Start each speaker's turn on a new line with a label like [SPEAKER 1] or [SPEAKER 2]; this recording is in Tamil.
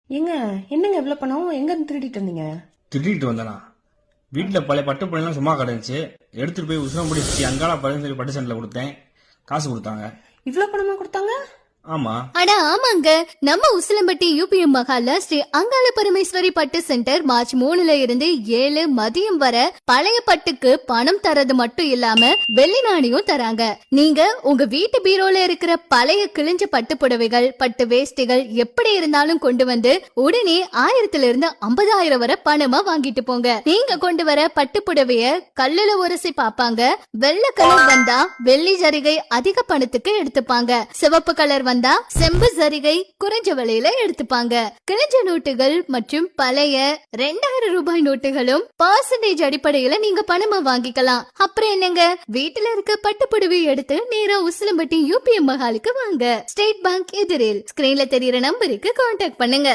[SPEAKER 1] ஏங்க, என்னங்க இவ்வளவு பணம் எங்க இருந்து திருடிட்டு வந்தீங்க?
[SPEAKER 2] திருடிட்டு வந்தனா? வீட்டுல பழைய பட்டு புடவைலாம் சும்மா கிடந்துச்சு. எடுத்துட்டு போய் உசுரம்படி அங்காள பழனி சொல்லி பட்டு சென்டர்ல கொடுத்தேன். காசு கொடுத்தாங்க.
[SPEAKER 1] இவ்வளவு பணமா கொடுத்தாங்க?
[SPEAKER 2] ஆமா.
[SPEAKER 3] அட ஆமாங்க, நம்ம உசிலம்பட்டி யூபிஎம் மகால்ல ஸ்ரீ அங்காள பரமேஸ்வரி பட்டு சென்டர் மார்ச் 3ல இருந்து 7 மதியம் வர பழைய பட்டுக்கு பணம் தரது மட்டும் இல்லாம வெள்ளி நாணயம் தராங்க. நீங்க உங்க வீட்டு பீரோல இருக்கிற பழைய கிழிஞ்ச பட்டு புடவைகள், பட்டு வேஷ்டிகள் எப்படி இருந்தாலும் கொண்டு வந்து உடனே 1000ல இருந்து 50,000 வரை பணமா வாங்கிட்டு போங்க. நீங்க கொண்டு வர பட்டு புடவைய கல்லுல உரசி பாப்பாங்க. வெள்ளை கலர் வந்தா வெள்ளி ஜரிகை அதிக பணத்துக்கு எடுத்துப்பாங்க. சிவப்பு கலர் வந்தா செம்பு ஜரிகை குறைஞ்ச விலையில எடுத்துப்பாங்க. கிழிஞ்ச நோட்டுகள் மற்றும் பழைய 2000 ரூபாய் நோட்டுகளும் பர்சன்டேஜ் அடிப்படையில நீங்க பணமா வாங்கிக்கலாம். அப்புறம் என்னங்க, வீட்டுல இருக்க பட்டு புடவை எடுத்து நேரா உசிலம்பட்டி யூபிஎம் மகாலுக்கு வாங்க. ஸ்டேட் பேங்க் எதிரில் ஸ்கிரீன்ல தெரியுற நம்பருக்கு கான்டாக்ட் பண்ணுங்க.